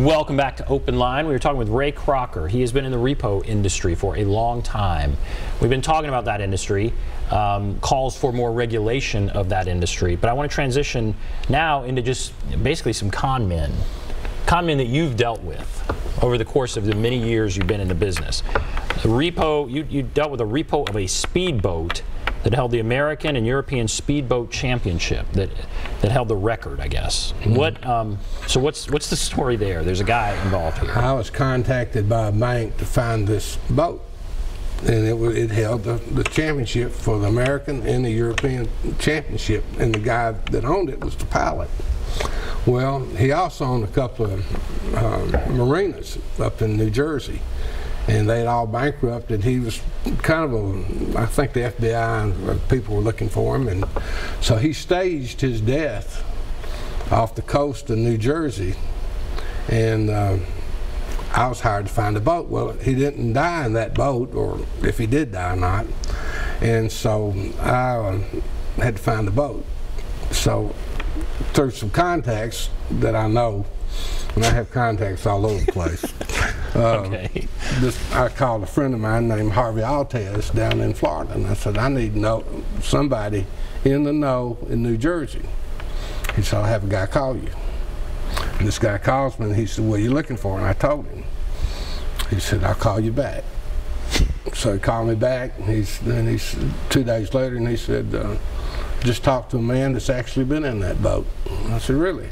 Welcome back to OpenLine. We were talking with Ray Crocker. He has been in the repo industry for a long time. We've been talking about that industry, calls for more regulation of that industry, but I want to transition now into just basically some con men that you've dealt with over the course of the many years you've been in the business. The repo, you dealt with a repo of a speedboat that held the American and European Speedboat Championship, that held the record, I guess. So what's the story there? There's a guy involved here. I was contacted by a bank to find this boat, and it held the championship for the American and the European Championship, and the guy that owned it was the pilot. Well, he also owned a couple of marinas up in New Jersey, and they'd all bankrupted. He was kind of I think the FBI and people were looking for him, and so he staged his death off the coast of New Jersey, and I was hired to find a boat. Well, he didn't die in that boat, or if he did die or not, and so I had to find a boat. So through some contacts that I know, and I have contacts all over the place. Okay. I called a friend of mine named Harvey Altez down in Florida, and I said, I need to know somebody in the know in New Jersey. He said, I'll have a guy call you. And this guy calls me, and he said, what are you looking for? And I told him. He said, I'll call you back. So he called me back, and he's 2 days later, and he said, just talked to a man that's actually been in that boat. I said, really?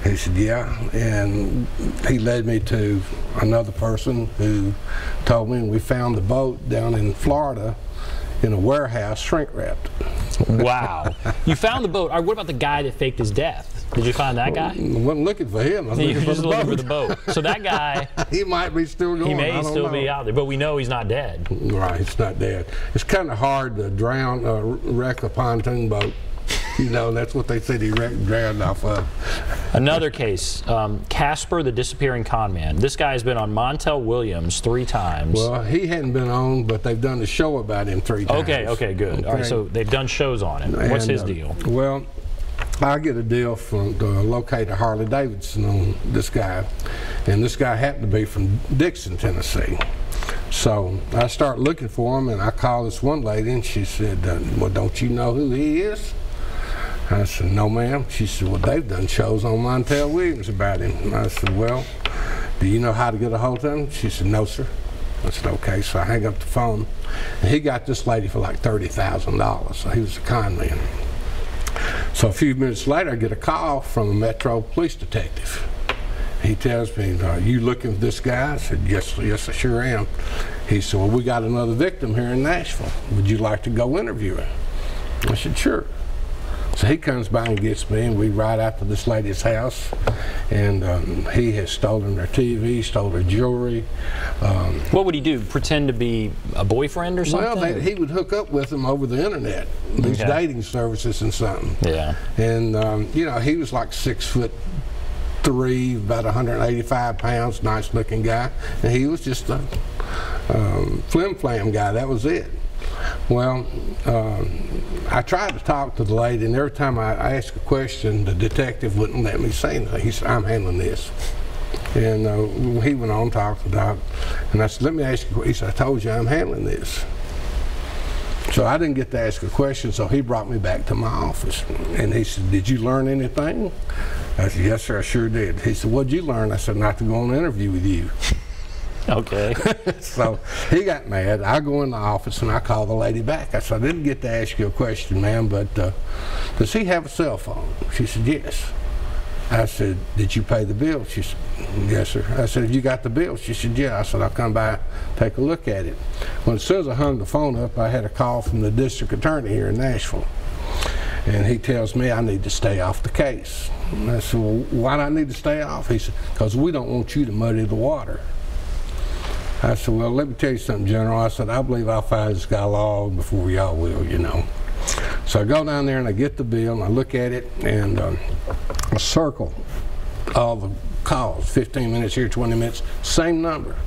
He said, yeah, and he led me to another person who told me, and we found the boat down in Florida in a warehouse, shrink wrapped. Wow. You found the boat. All right, what about the guy that faked his death? Did you find that guy? I wasn't looking for him. I was looking for the boat. So that guy, he might be still going. He may still be out there, but we know he's not dead. Right, he's not dead. It's kind of hard to wreck a pontoon boat. You know, that's what they said he drowned off of. Another case, Casper, the disappearing con man. This guy has been on Montel Williams 3 times. Well, he hadn't been on, but they've done a show about him 3 times. Okay, good. Okay. All right, so they've done shows on him. What's his deal? Well, I get a deal from to locate a Harley Davidson on this guy, and this guy happened to be from Dixon, Tennessee. So I start looking for him, and I call this one lady, and she said, well, don't you know who he is? I said, no, ma'am. She said, well, they've done shows on Montel Williams about him. And I said, well, do you know how to get a hold of him? She said, no, sir. I said, okay. So I hang up the phone, and he got this lady for like $30,000. So he was a con man. So a few minutes later, I get a call from a Metro police detective. He tells me, are you looking for this guy? I said, yes, I sure am. He said, well, we got another victim here in Nashville. Would you like to go interview her? I said, sure. So he comes by and gets me, and we ride out to this lady's house, and he has stolen her TV, stole her jewelry. What would he do? Pretend to be a boyfriend or something? Well, he would hook up with them over the internet, these dating services and something. Yeah. And you know, he was like 6'3", about 185 pounds, nice looking guy, and he was just a flim-flam guy. That was it. Well, I tried to talk to the lady, and every time I asked a question, the detective wouldn't let me say anything. He said, I'm handling this. And he went on talking to the doc, and I said, let me ask you, he said, I told you I'm handling this. So I didn't get to ask a question, so he brought me back to my office, and he said, did you learn anything? I said, yes, sir, I sure did. He said, what'd you learn? I said, not to go on an interview with you. Okay. So he got mad. I go in the office and I call the lady back. I said, I didn't get to ask you a question, ma'am, but does he have a cell phone? She said, yes. I said, did you pay the bill? She said, yes, sir. I said, have you got the bill? She said, yeah. I said, I'll come by, take a look at it. Well, as soon as I hung the phone up, I had a call from the district attorney here in Nashville. And he tells me I need to stay off the case. And I said, well, why do I need to stay off? He said, because we don't want you to muddy the water. I said, well, let me tell you something, General. I said, I believe I'll find this guy long before y'all will, you know. So I go down there and I get the bill and I look at it, and I circle all the calls, 15 minutes here, 20 minutes, same number.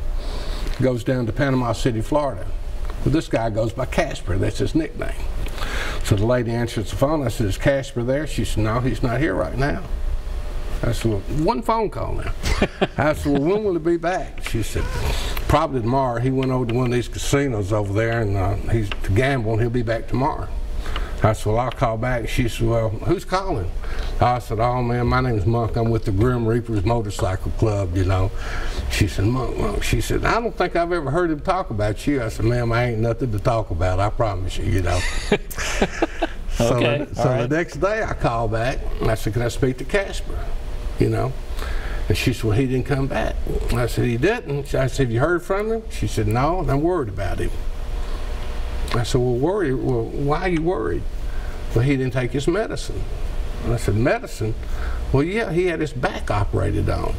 Goes down to Panama City, Florida. Well, this guy goes by Casper, that's his nickname. So the lady answers the phone. I said, is Casper there? She said, no, he's not here right now. I said, well, one phone call now. I said, well, when will he be back? She said, probably tomorrow. He went over to one of these casinos over there, and he's to gamble, and he'll be back tomorrow. I said, well, I'll call back. She said, well, who's calling? I said, oh, man, my name's Monk. I'm with the Grim Reapers Motorcycle Club, you know. She said, Monk. She said, I don't think I've ever heard him talk about you. I said, ma'am, I ain't nothing to talk about, I promise you, you know. So the next day I called back, and I said, can I speak to Casper, you know? And she said, well, he didn't come back. I said, he didn't. I said, have you heard from him? She said, no, and I'm worried about him. I said, well, worried? Well, why are you worried? Well, he didn't take his medicine. And I said, medicine? Well, yeah, he had his back operated on.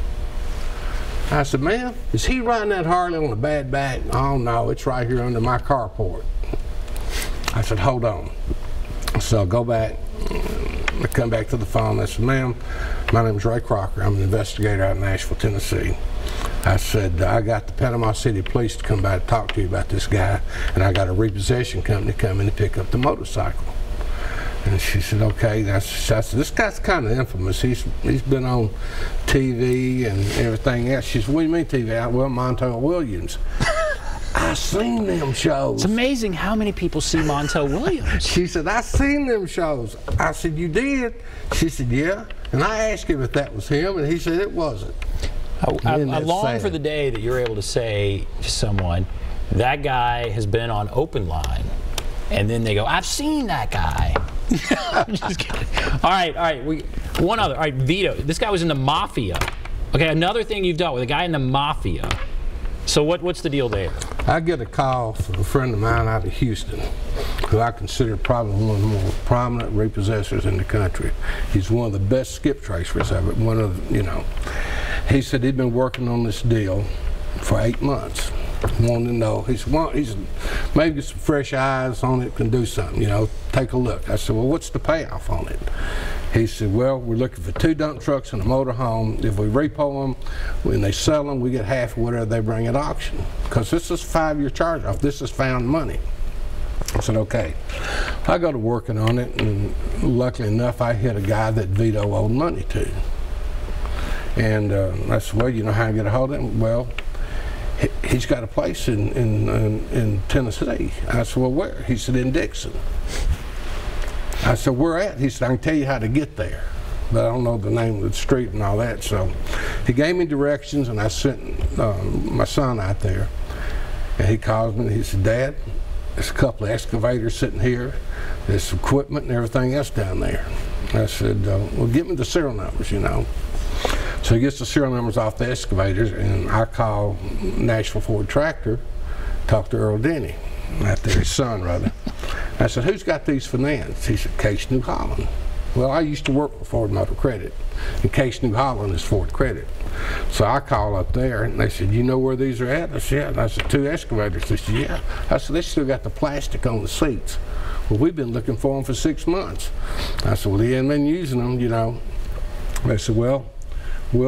I said, ma'am, is he riding that Harley on a bad back? Oh, no, it's right here under my carport. I said, hold on. So I go back, I come back to the phone. I said, ma'am, my name is Ray Crocker. I'm an investigator out in Nashville, Tennessee. I said, I got the Panama City Police to come by to talk to you about this guy, and I got a repossession company coming to pick up the motorcycle. And she said, okay. I said, this guy's kind of infamous. He's been on TV and everything else. She said, what do you mean TV? Well, Montel Williams. I seen them shows. It's amazing how many people see Montel Williams. She said, I seen them shows. I said, you did? She said, yeah. And I asked him if that was him, and he said it wasn't. I long for the day that you're able to say to someone, that guy has been on OpenLine, and then they go, I've seen that guy. I'm just kidding. All right. One other. All right, Vito. This guy was in the Mafia. Okay, another thing you've dealt with, a guy in the Mafia. So what's the deal there? I get a call from a friend of mine out of Houston, who I consider probably one of the more prominent repossessors in the country. He's one of the best skip tracers ever. One of, you know. He said he'd been working on this deal for 8 months. Wanted to know. He said, maybe get some fresh eyes on it, can do something, you know, take a look. I said, well, what's the payoff on it? He said, well, we're looking for 2 dump trucks and a motor home. If we repo them, when they sell them, we get half of whatever they bring at auction. Because this is a 5-year charge-off. This is found money. I said, okay. I go to working on it, and luckily enough, I hit a guy that Vito owed money to. And I said, well, you know how I get a hold of him? Well, he's got a place in Tennessee. I said, well, where? He said, in Dixon. I said, where at? He said, I can tell you how to get there, but I don't know the name of the street and all that. So he gave me directions, and I sent my son out there. And he calls me, and he said, Dad, there's a couple of excavators sitting here. There's equipment and everything else down there. I said, well, give me the serial numbers, you know. So he gets the serial numbers off the excavators, and I call Nashville Ford Tractor, talk to Earl Denny, out there, his son, rather. I said, who's got these financed? He said, Case New Holland. Well, I used to work for Ford Motor Credit, and Case New Holland is Ford Credit. So I call up there, and they said, you know where these are at? I said, yeah. And I said, 2 excavators. They said, yeah. I said, they still got the plastic on the seats. Well, we've been looking for them for 6 months. I said, well, he hadn't been using them, you know. They said, well, we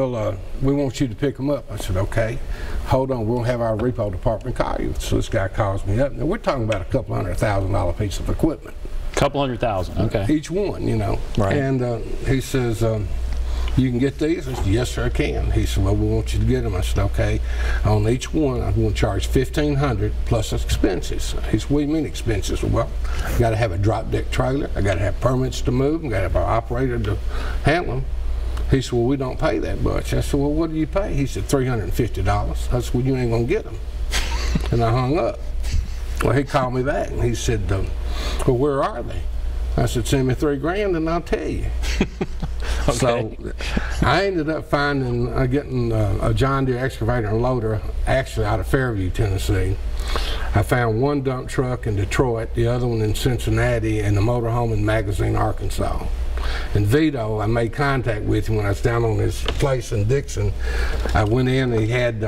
want you to pick them up. I said, okay, hold on, we'll have our repo department call you. So this guy calls me up. Now we're talking about a couple $100,000 piece of equipment. Couple $100,000, okay. Each one, you know. Right. And he says, you can get these? I said, yes, sir, I can. He said, well, we want you to get them. I said, okay. On each one, I'm going to charge $1,500 plus expenses. He said, what do you mean expenses? Well, I got to have a drop deck trailer. I got to have permits to move. I got to have our operator to handle them. He said, well, we don't pay that much. I said, well, what do you pay? He said, $350. I said, well, you ain't going to get them. And I hung up. Well, he called me back, and he said, well, where are they? I said, send me $3 and I'll tell you. Okay. So I ended up finding, getting a John Deere excavator and loader, actually out of Fairview, Tennessee. I found 1 dump truck in Detroit, the other one in Cincinnati, and the motorhome in Magazine, Arkansas. And Vito, I made contact with him when I was down on his place in Dixon. I went in, and he had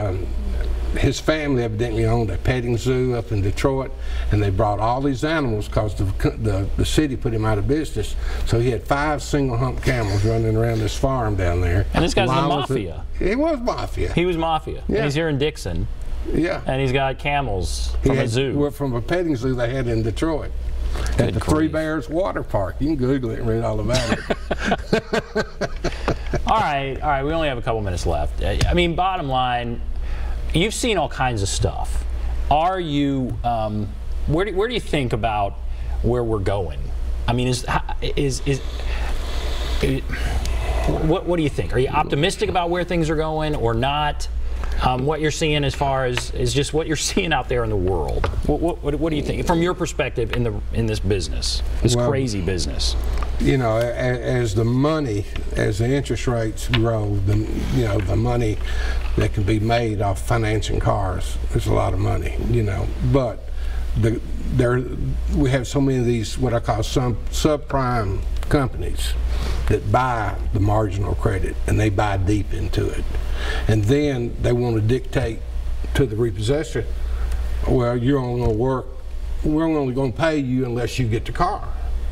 his family evidently owned a petting zoo up in Detroit, and they brought all these animals because the city put him out of business. So he had 5 single hump camels running around this farm down there. And this guy's in the Mafia. He was Mafia. He was Mafia. Yeah. And he's here in Dixon. Yeah. And he's got camels from a zoo. Well, from a petting zoo they had in Detroit. At the Three Bears Water Park. You can Google it and read all about it. All right. We only have a couple minutes left. I mean, bottom line, you've seen all kinds of stuff. Are you? Where do you think about where we're going? I mean, what do you think? Are you optimistic about where things are going or not? What you're seeing as far as is just what you're seeing out there in the world. What do you think from your perspective in this business, this crazy business? You know, as the interest rates grow, the money that can be made off financing cars is a lot of money. You know, but we have so many of these what I call subprime companies that buy the marginal credit and they buy deep into it, and then they want to dictate to the repossessor, well, you're only going to work, we're only going to pay you unless you get the car.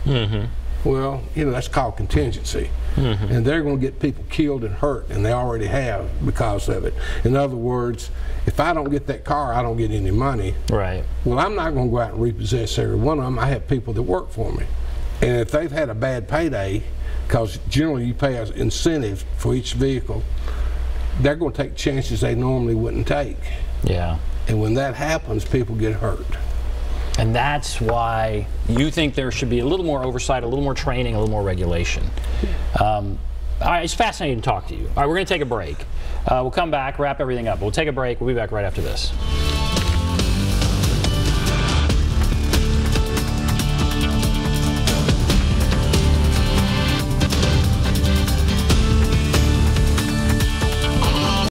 Mm-hmm. Well, you know, that's called contingency. Mm-hmm. And they're going to get people killed and hurt, and they already have because of it. In other words, if I don't get that car, I don't get any money. Right. Well, I'm not going to go out and repossess every one of them. I have people that work for me. And if they've had a bad payday, because generally you pay an incentive for each vehicle, they're going to take chances they normally wouldn't take. Yeah. And when that happens, people get hurt. And that's why you think there should be a little more oversight, a little more training, a little more regulation. All right, it's fascinating to talk to you. All right, we're going to take a break. We'll come back, wrap everything up. We'll take a break. We'll be back right after this.